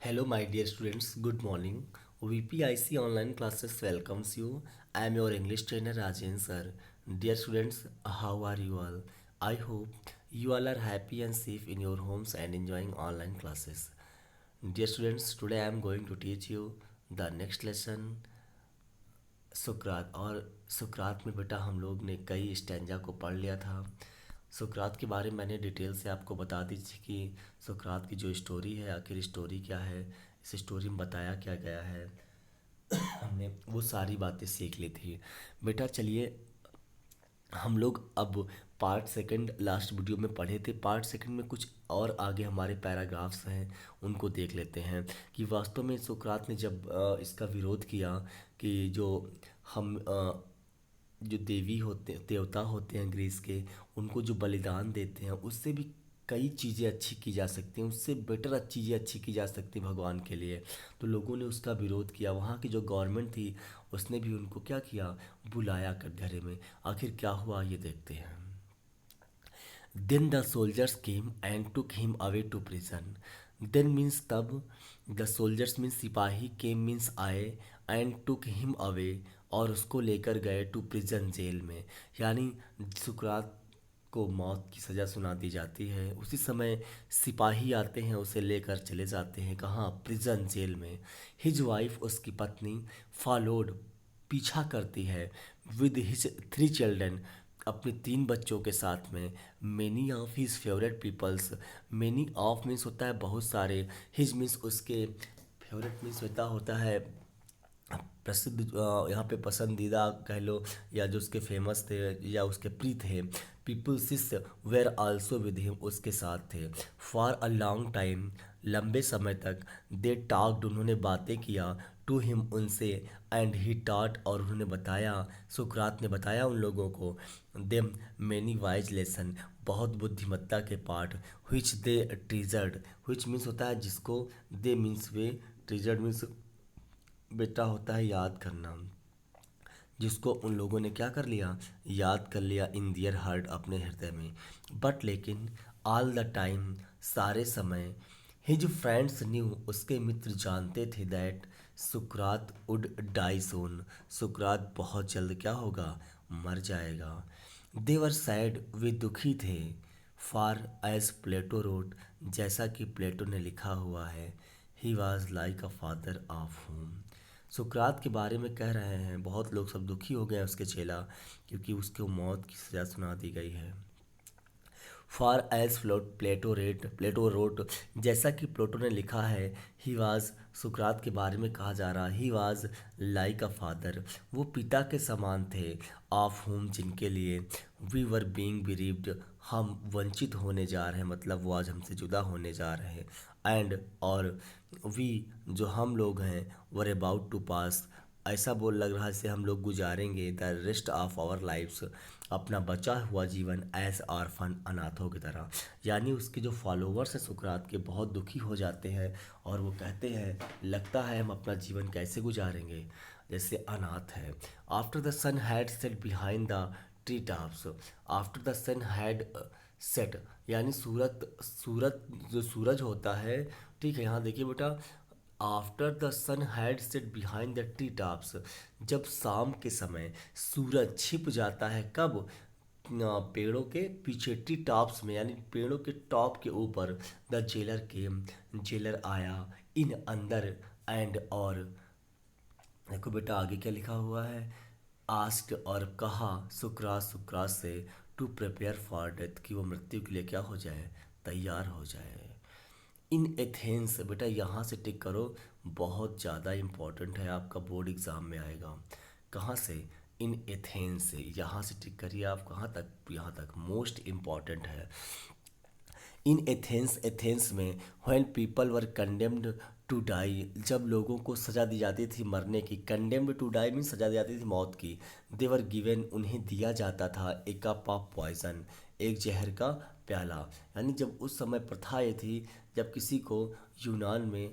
Hello, my dear students. Good morning. VPIC online classes welcomes you. I am your English trainer Rajen sir. Dear students, how are you all? I hope you all are happy and safe in your homes and enjoying online classes. Dear students, today I am going to teach you the next lesson सुकरात। और सुकरात में बेटा हम लोग ने कई stanza को पढ़ लिया था। सुकरात के बारे में मैंने डिटेल से आपको बता दी थी कि सुकरात की जो स्टोरी है, आखिर स्टोरी क्या है, इस स्टोरी में बताया क्या गया है, हमने वो सारी बातें सीख ली थी। बेटा चलिए हम लोग अब पार्ट सेकंड लास्ट वीडियो में पढ़े थे, पार्ट सेकंड में कुछ और आगे हमारे पैराग्राफ्स हैं, उनको देख लेते हैं कि वास्तव में सुकरात ने जब इसका विरोध किया कि हम जो देवी होते देवता होते हैं ग्रीस के, उनको जो बलिदान देते हैं उससे भी कई चीज़ें अच्छी की जा सकती हैं, उससे बेटर चीज़ें अच्छी की जा सकती हैं भगवान के लिए। तो लोगों ने उसका विरोध किया। वहाँ की जो गवर्नमेंट थी उसने भी उनको क्या किया, बुलाया कटघरे में। आखिर क्या हुआ ये देखते हैं। Then the soldiers came and took him away to prison. Then means तब, the soldiers means सिपाही, came means आए, and took him away और उसको लेकर गए to prison जेल में। यानी सुकरात को मौत की सज़ा सुना दी जाती है, उसी समय सिपाही आते हैं, उसे लेकर चले जाते हैं कहाँ, प्रिजन जेल में। हिज वाइफ उसकी पत्नी फॉलोड पीछा करती है विद हिज 3 चिल्ड्रन अपने 3 बच्चों के साथ में। Many of his favourite peoples, many of means होता है बहुत सारे, हिज मीन्स उसके, फेवरेट मीन्स होता है प्रसिद्ध, यहाँ पे पसंदीदा कह लो, या जो उसके फेमस थे या उसके प्रिय थे। पीपल शिष्य वेर आल्सो विद हिम उसके साथ थे। फॉर अ लॉन्ग टाइम लंबे समय तक, दे टॉक्ड उन्होंने बातें किया, टू हिम उनसे, एंड ही टॉट और उन्होंने बताया, सुकरात ने बताया उन लोगों को, देम मैनी वाइज लेसन बहुत बुद्धिमत्ता के पाठ, which दे ट्रीजर्ड, which मीन्स होता है जिसको, दे मीन्स वे, ट्रीजर्ड मीन्स बेटा होता है याद करना, जिसको उन लोगों ने क्या कर लिया, याद कर लिया, इन दियर हार्ट अपने हृदय में। बट लेकिन ऑल द टाइम सारे समय, हिज फ्रेंड्स न्यू उसके मित्र जानते थे, दैट सुकरात वुड डाई सोन सुकरात बहुत जल्द क्या होगा, मर जाएगा। दे वर सैड वे दुखी थे, फॉर एज प्लेटो रोट जैसा कि प्लेटो ने लिखा हुआ है, he was like a father of home. सुकरात के बारे में कह रहे हैं बहुत लोग सब दुखी हो गए उसके चेला, क्योंकि उसको मौत की सज़ा सुना दी गई है। For as float Plato wrote जैसा कि प्लेटो ने लिखा है, ही वाज सुकरात के बारे में कहा जा रहा है, he was like a father वो पिता के समान थे, ऑफ होम जिनके लिए, वी वर बीइंग बिरीव्ड हम वंचित होने जा रहे हैं, मतलब वो आज हमसे जुदा होने जा रहे हैं। एंड और वी जो हम लोग हैं, वर अबाउट टू पास ऐसा बोल लग रहा है जैसे हम लोग गुजारेंगे the rest of our lifes अपना बचा हुआ जीवन एज ऑर्फन अनाथों की तरह। यानी उसके जो फॉलोवर्स हैं सुकरात के बहुत दुखी हो जाते हैं और वो कहते हैं लगता है हम अपना जीवन कैसे गुजारेंगे, जैसे अनाथ है। After the sun had set behind the tree tops, after the sun had set यानी सूरत जो सूरज होता है, ठीक है, यहाँ देखिए बेटा, after the sun had set behind the tree tops जब शाम के समय सूरज छिप जाता है, कब, पेड़ों के पीछे, ट्री टॉप्स में यानी पेड़ों के टॉप के ऊपर, द जेलर केम जेलर आया, इन अंदर, एंड और देखो बेटा आगे क्या लिखा हुआ है, आस्क्ड और कहा सुकरात से, टू प्रिपेयर फॉर डेथ कि वो मृत्यु के लिए क्या हो जाए, तैयार हो जाए। इन एथेंस बेटा यहाँ से टिक करो, बहुत ज़्यादा इम्पोर्टेंट है, आपका बोर्ड एग्ज़ाम में आएगा। कहाँ से, इन एथेंस से, यहाँ से टिक करिए आप, कहाँ तक, यहाँ तक मोस्ट इम्पॉर्टेंट है। इन एथेंस में when people were condemned to die जब लोगों को सज़ा दी जाती थी मरने की, कंडेम्ड टू डाई मीन सज़ा दी जाती थी मौत की, दे वर गिवन उन्हें दिया जाता था ए कप ऑफ पॉइजन एक जहर का प्याला। यानी जब उस समय प्रथा ये थी, जब किसी को यूनान में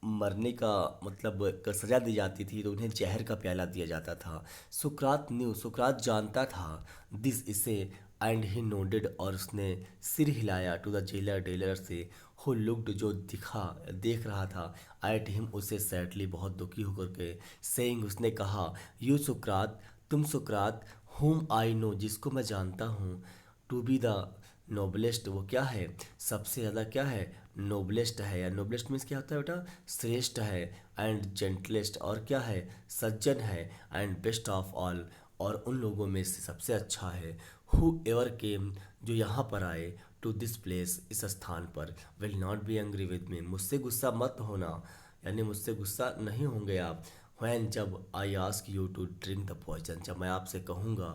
मरने का मतलब सज़ा दी जाती थी तो उन्हें जहर का प्याला दिया जाता था। सुकरात जानता था दिस इसे, एंड ही नोडेड और उसने सिर हिलाया टू द जेलर से, हु लुक्ड जो देख रहा था एट हिम उसे सैडली बहुत दुखी होकर के, सेइंग उसने कहा, यू सुकरात, तुम सुकरात, whom आई नो जिसको मैं जानता हूँ, टू बी द नोबलेस्ट, वो क्या है, सबसे ज़्यादा क्या है, नोबलेस्ट है, या नोबलेस्ट मीन्स क्या होता है बेटा, श्रेष्ठ है, एंड जेंटलेस्ट, और क्या है, सज्जन है, एंड बेस्ट ऑफ ऑल, और उन लोगों में से सबसे अच्छा है, हु एवर केम, जो यहाँ पर आए, टू दिस प्लेस, इस स्थान पर, will not be angry with me, मुझसे गुस्सा मत होना, यानी मुझसे गुस्सा नहीं होंगे आप, व्हेन जब I ask you to drink the poison, जब मैं आपसे कहूँगा,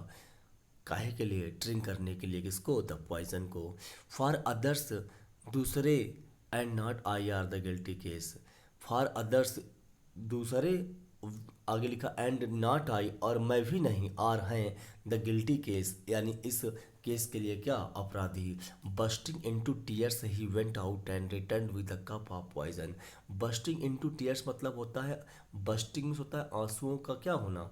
काहे के लिए, ड्रिंक करने के लिए, किसको, द पॉइजन को, फॉर अदर्स, दूसरे, and not I R the guilty case, for others, दूसरे, आगे लिखा एंड नॉट आई, और मैं भी नहीं, आर हैं, द गिल्टी केस, यानी इस केस के लिए क्या, अपराधी, bursting into tears he went out and return with a cup of poison, bursting into tears मतलब होता है, बस्टिंग होता है आंसुओं का क्या होना,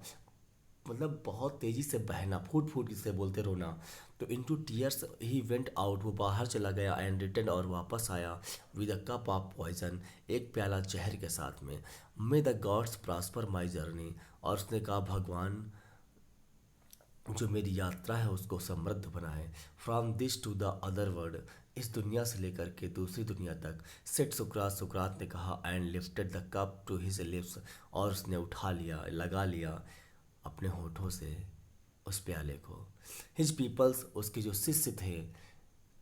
मतलब बहुत तेजी से बहना, फूट फूट जिसे बोलते रोना, तो into tears he went out, वो बाहर चला गया, एंड रिटर्न, और वापस आया, with a cup of poison, एक प्याला जहर के साथ में, may the gods prosper my journey, और उसने कहा भगवान जो मेरी यात्रा है उसको समृद्ध बनाए, from this to the other world, इस दुनिया से लेकर के दूसरी दुनिया तक, सेट सुकरात, सुकरात ने कहा, and lifted the cup to his lips, और उसने उठा लिया, लगा लिया अपने होठों से उस प्याले को, हिज पीपल्स, उसके जो शिष्य थे,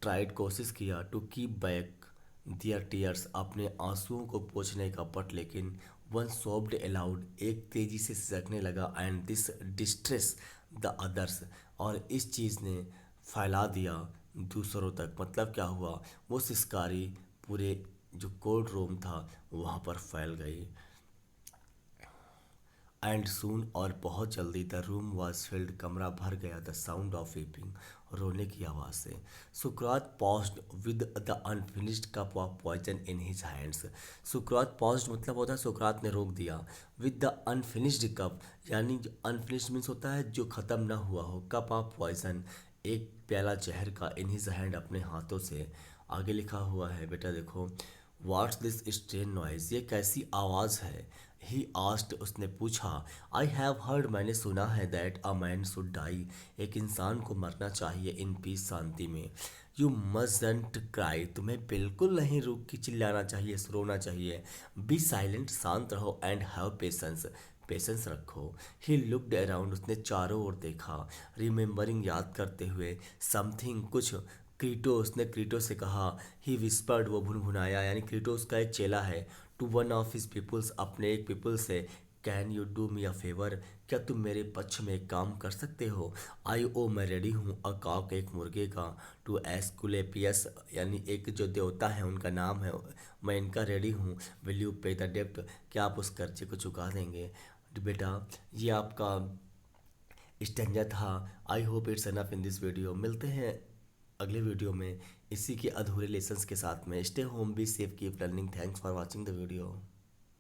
ट्राइड, कोशिश किया, to keep back their tears, अपने आंसुओं को पोंछने का पट, लेकिन वन सोब्ड अलाउड, एक तेजी से सिसकने लगा, and this distress the others, और इस चीज़ ने फैला दिया दूसरों तक, मतलब क्या हुआ, वो सिसकारी पूरे जो कोर्ट रूम था वहाँ पर फैल गई, एंड सून, और बहुत जल्दी, द रूम वॉज फिल्ड, कमरा भर गया, द साउंड ऑफ वीपिंग, रोने की आवाज़ से, सुकरात paused with the unfinished cup of poison in his hands, सुकरात पॉज्ड मतलब होता है सुकरात ने रोक दिया, विद द अनफिनिश्ड कप, यानी जो अनफिनिश्ड मीन्स होता है जो ख़त्म ना हुआ हो, कप ऑफ पॉइजन, एक प्याला जहर का, इन हिज हैंड, अपने हाथों से, आगे लिखा हुआ है बेटा देखो, व्हाट्स दिस स्ट्रेन नॉइज, ये कैसी आवाज़ है, ही आस्ट, उसने पूछा, आई हैव हर्ड, मैंने सुना है, that a man should die, एक इंसान को मरना चाहिए, इन पीस, शांति में, यू मस्टंट क्राई, तुम्हें बिल्कुल नहीं रुक के चिल्लाना चाहिए, रोना चाहिए, बी साइलेंट, शांत रहो, एंड हैव पेशेंस, पेशेंस रखो, ही लुक्ड अराउंड, उसने चारों ओर देखा, रिमेंबरिंग, याद करते हुए, समथिंग, कुछ, क्रीटो, उसने क्रीटो से कहा, ही विस्पर्ड, वो भुनभुनाया, यानी क्रीटो उसका एक चेला है, to one of his peoples, अपने एक पीपल से, can you do me a favour, क्या तुम मेरे पक्ष में एक काम कर सकते हो, आई ओ, मैं रेडी हूँ, अ कॉक, एक मुर्गे का, टू एस्कुलेपियस, यानी एक जो देवता है उनका नाम है, मैं इनका रेडी हूँ, विल यू पे द डेप्ट, क्या आप उस कर्जे को चुका देंगे, तो बेटा ये आपका स्टेंजा था, I hope it's enough in this video, मिलते हैं अगले वीडियो में इसी के अधूरे लेसन्स के साथ में, stay home, be safe, keep learning, thanks for watching the video.